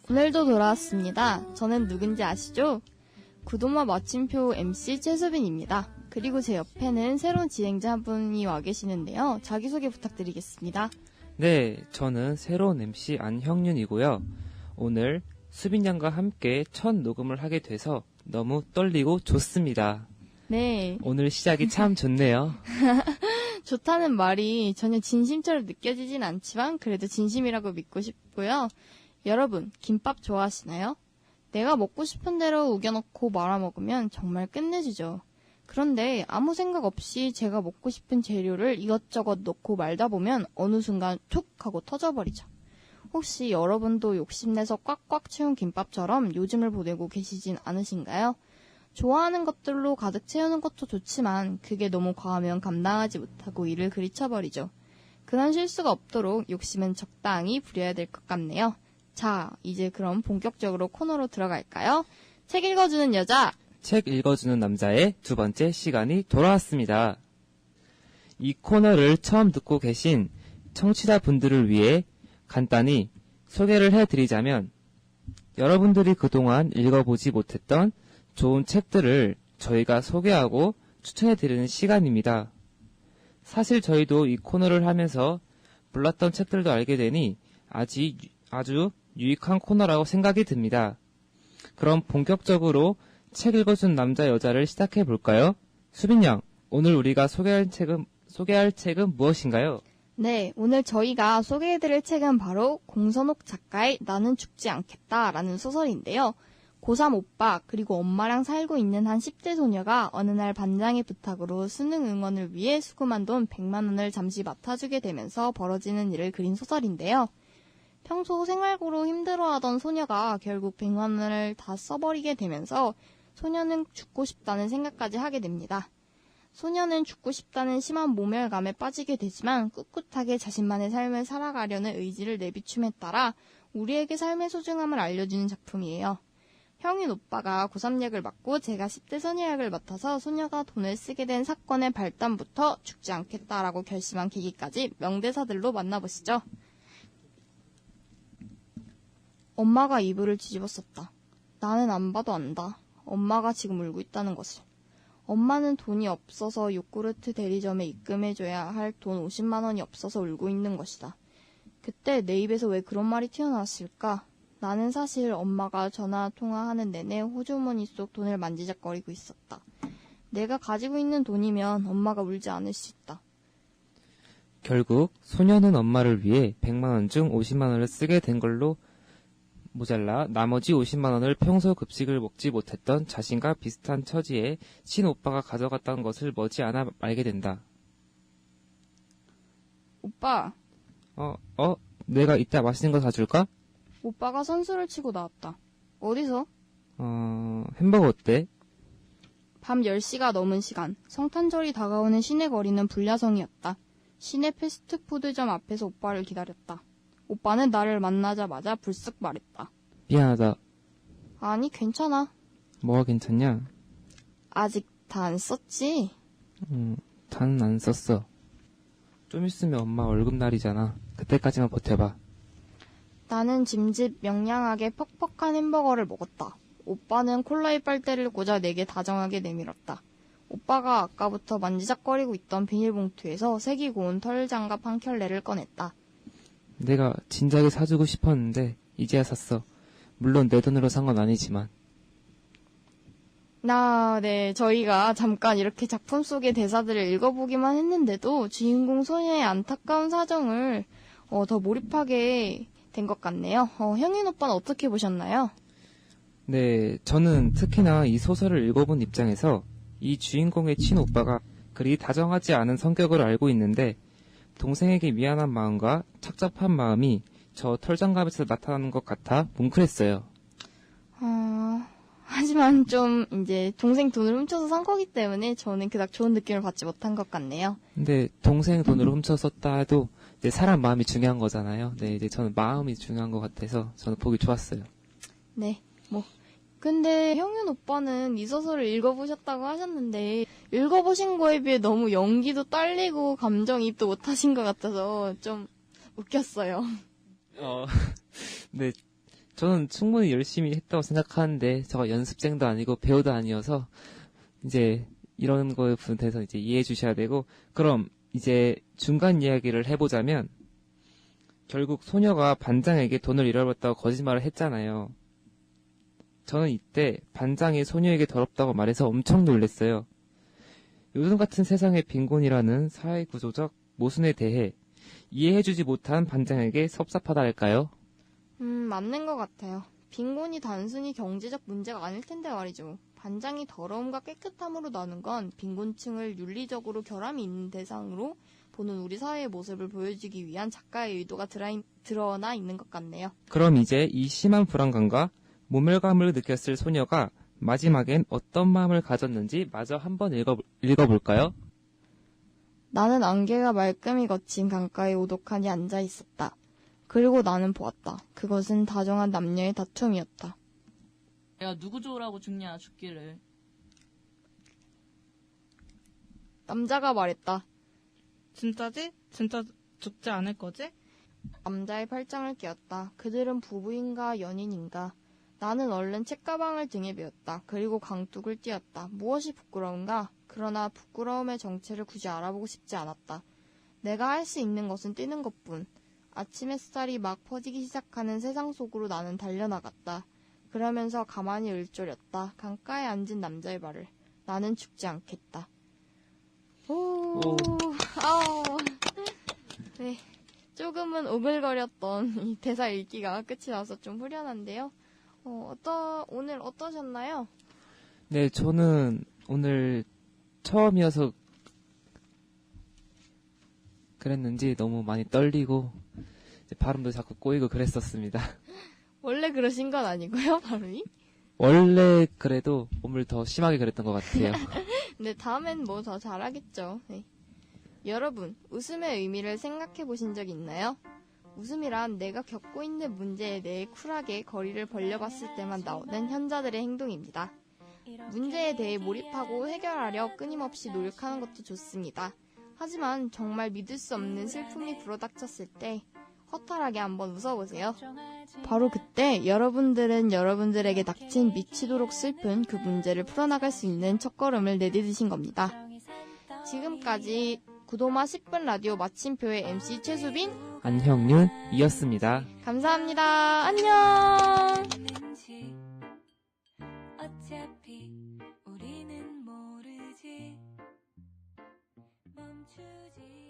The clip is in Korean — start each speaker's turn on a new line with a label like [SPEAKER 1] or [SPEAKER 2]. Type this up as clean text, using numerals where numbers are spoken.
[SPEAKER 1] 오늘도 돌아왔습니다. 저는 누군지 아시죠? 구도마 마침표 MC 최수빈입니다. 그리고 제 옆에는 새로운 진행자 한 분이 와 계시는데요. 자기소개 부탁드리겠습니다.
[SPEAKER 2] 네, 저는 새로운 MC 안형윤이고요. 오늘 수빈 양과 함께 첫 녹음을 하게 돼서 너무 떨리고 좋습니다.
[SPEAKER 1] 네.
[SPEAKER 2] 오늘 시작이 참 좋네요.
[SPEAKER 1] 좋다는 말이 전혀 진심처럼 느껴지진 않지만 그래도 진심이라고 믿고 싶고요. 여러분, 김밥 좋아하시나요? 내가 먹고 싶은 대로 우겨넣고 말아먹으면 정말 끝내주죠. 그런데 아무 생각 없이 제가 먹고 싶은 재료를 이것저것 넣고 말다 보면 어느 순간 툭 하고 터져버리죠. 혹시 여러분도 욕심내서 꽉꽉 채운 김밥처럼 요즘을 보내고 계시진 않으신가요? 좋아하는 것들로 가득 채우는 것도 좋지만 그게 너무 과하면 감당하지 못하고 일을 그리쳐버리죠. 그런 실수가 없도록 욕심은 적당히 부려야 될 것 같네요. 자, 이제 그럼 본격적으로 코너로 들어갈까요? 책 읽어주는 여자!
[SPEAKER 2] 책 읽어주는 남자의 두 번째 시간이 돌아왔습니다. 이 코너를 처음 듣고 계신 청취자분들을 위해 간단히 소개를 해드리자면 여러분들이 그동안 읽어보지 못했던 좋은 책들을 저희가 소개하고 추천해드리는 시간입니다. 사실 저희도 이 코너를 하면서 몰랐던 책들도 알게 되니 아주 유익한 코너라고 생각이 듭니다. 그럼 본격적으로 책 읽어준 남자 여자를 시작해 볼까요? 수빈 양, 오늘 우리가 소개할 책은 무엇인가요?
[SPEAKER 1] 네, 오늘 저희가 소개해드릴 책은 바로 공선옥 작가의 나는 죽지 않겠다라는 소설인데요. 고3 오빠 그리고 엄마랑 살고 있는 한 10대 소녀가 어느 날 반장의 부탁으로 수능 응원을 위해 수금한 돈 100만 원을 잠시 맡아주게 되면서 벌어지는 일을 그린 소설인데요. 평소 생활고로 힘들어하던 소녀가 결국 100만 원을 다 써버리게 되면서 소녀는 죽고 싶다는 생각까지 하게 됩니다. 소녀는 죽고 싶다는 심한 모멸감에 빠지게 되지만 꿋꿋하게 자신만의 삶을 살아가려는 의지를 내비춤에 따라 우리에게 삶의 소중함을 알려주는 작품이에요. 형인 오빠가 고3 역을 맡고 제가 10대 소녀 역을 맡아서 소녀가 돈을 쓰게 된 사건의 발단부터 죽지 않겠다라고 결심한 계기까지 명대사들로 만나보시죠. 엄마가 이불을 뒤집었었다. 나는 안 봐도 안다. 엄마가 지금 울고 있다는 것을. 엄마는 돈이 없어서 요구르트 대리점에 입금해줘야 할 돈 50만 원이 없어서 울고 있는 것이다. 그때 내 입에서 왜 그런 말이 튀어나왔을까? 나는 사실 엄마가 전화 통화하는 내내 호주머니 속 돈을 만지작거리고 있었다. 내가 가지고 있는 돈이면 엄마가 울지 않을 수 있다.
[SPEAKER 2] 결국 소녀는 엄마를 위해 100만 원 중 50만 원을 쓰게 된 걸로 모자라 나머지 50만 원을 평소 급식을 먹지 못했던 자신과 비슷한 처지의 친오빠가 가져갔다는 것을 머지않아 알게 된다.
[SPEAKER 1] 오빠.
[SPEAKER 2] 내가 이따 맛있는 거 사줄까?
[SPEAKER 1] 오빠가 선수를 치고 나왔다. 어디서?
[SPEAKER 2] 햄버거 어때?
[SPEAKER 1] 밤 10시가 넘은 시간, 성탄절이 다가오는 시내 거리는 불야성이었다. 시내 패스트푸드점 앞에서 오빠를 기다렸다. 오빠는 나를 만나자마자 불쑥 말했다.
[SPEAKER 2] 미안하다.
[SPEAKER 1] 아니, 괜찮아.
[SPEAKER 2] 뭐가 괜찮냐?
[SPEAKER 1] 아직 다 안 썼지?
[SPEAKER 2] 다는 안 썼어. 좀 있으면 엄마 월급날이잖아. 그때까지만 버텨봐.
[SPEAKER 1] 나는 짐짓 명량하게 퍽퍽한 햄버거를 먹었다. 오빠는 콜라에 빨대를 꽂아 내게 다정하게 내밀었다. 오빠가 아까부터 만지작거리고 있던 비닐봉투에서 색이 고운 털장갑 한 켤레를 꺼냈다.
[SPEAKER 2] 내가 진작에 사주고 싶었는데 이제야 샀어. 물론 내 돈으로 산 건 아니지만.
[SPEAKER 1] 네, 저희가 잠깐 이렇게 작품 속의 대사들을 읽어보기만 했는데도 주인공 소녀의 안타까운 사정을 더 몰입하게 된 것 같네요. 형인 오빠는 어떻게 보셨나요?
[SPEAKER 2] 네, 저는 특히나 이 소설을 읽어본 입장에서 이 주인공의 친오빠가 그리 다정하지 않은 성격을 알고 있는데 동생에게 미안한 마음과 착잡한 마음이 저 털장갑에서 나타나는 것 같아 뭉클했어요.
[SPEAKER 1] 하지만 좀 이제 동생 돈을 훔쳐서 산 거기 때문에 저는 그닥 좋은 느낌을 받지 못한 것 같네요.
[SPEAKER 2] 근데 동생 돈을 훔쳐섰다 해도 이제 사람 마음이 중요한 거잖아요. 네, 이제 저는 마음이 중요한 것 같아서 저는 보기 좋았어요.
[SPEAKER 1] 네, 근데 형윤 오빠는 이 소설을 읽어보셨다고 하셨는데 읽어보신 거에 비해 너무 연기도 딸리고 감정이입도 못하신 것 같아서 좀 웃겼어요.
[SPEAKER 2] 네, 저는 충분히 열심히 했다고 생각하는데, 제가 연습생도 아니고 배우도 아니어서, 이제, 이런 거에 대해서 이제 이해해 주셔야 되고, 그럼 이제 중간 이야기를 해보자면, 결국 소녀가 반장에게 돈을 잃어버렸다고 거짓말을 했잖아요. 저는 이때 반장이 소녀에게 더럽다고 말해서 엄청 놀랐어요. 요즘 같은 세상의 빈곤이라는 사회 구조적 모순에 대해 이해해주지 못한 반장에게 섭섭하다 할까요?
[SPEAKER 1] 맞는 것 같아요. 빈곤이 단순히 경제적 문제가 아닐 텐데 말이죠. 반장이 더러움과 깨끗함으로 나눈 건 빈곤층을 윤리적으로 결함이 있는 대상으로 보는 우리 사회의 모습을 보여주기 위한 작가의 의도가 드러나 있는 것 같네요.
[SPEAKER 2] 그럼 이제 이 심한 불안감과 모멸감을 느꼈을 소녀가 마지막엔 어떤 마음을 가졌는지 마저 한번 읽어볼까요?
[SPEAKER 1] 나는 안개가 말끔히 거친 강가에 오독하니 앉아 있었다. 그리고 나는 보았다. 그것은 다정한 남녀의 다툼이었다.
[SPEAKER 3] 내가 누구 좋으라고 죽냐, 죽기를.
[SPEAKER 1] 남자가 말했다.
[SPEAKER 4] 진짜지? 진짜 죽지 않을 거지?
[SPEAKER 1] 남자의 팔짱을 끼었다. 그들은 부부인가 연인인가? 나는 얼른 책가방을 등에 메었다. 그리고 강둑을 띄었다. 무엇이 부끄러운가? 그러나 부끄러움의 정체를 굳이 알아보고 싶지 않았다. 내가 할 수 있는 것은 뛰는 것뿐. 아침 햇살이 막 퍼지기 시작하는 세상 속으로 나는 달려나갔다. 그러면서 가만히 을조렸다. 강가에 앉은 남자의 말을. 나는 죽지 않겠다. 오. 네. 조금은 오글거렸던 이 대사 읽기가 끝이 나서 좀 후련한데요. 오늘 어떠셨나요?
[SPEAKER 2] 네, 저는 오늘 처음이어서 그랬는지 너무 많이 떨리고 이제 발음도 자꾸 꼬이고 그랬었습니다.
[SPEAKER 1] 원래 그러신 건 아니고요, 발음이.
[SPEAKER 2] 원래 그래도 오늘 더 심하게 그랬던 것 같아요.
[SPEAKER 1] 근데 다음엔 뭐 더 잘하겠죠. 네. 여러분, 웃음의 의미를 생각해 보신 적 있나요? 웃음이란 내가 겪고 있는 문제에 대해 쿨하게 거리를 벌려봤을 때만 나오는 현자들의 행동입니다. 문제에 대해 몰입하고 해결하려 끊임없이 노력하는 것도 좋습니다. 하지만 정말 믿을 수 없는 슬픔이 불어닥쳤을 때 허탈하게 한번 웃어보세요. 바로 그때 여러분들은 여러분들에게 닥친 미치도록 슬픈 그 문제를 풀어나갈 수 있는 첫걸음을 내디디신 겁니다. 지금까지 구도마 10분 라디오 마침표의 MC 최수빈,
[SPEAKER 2] 안형윤이었습니다.
[SPEAKER 1] 감사합니다. 안녕!
[SPEAKER 5] 어차피 우리는 모르지 멈추지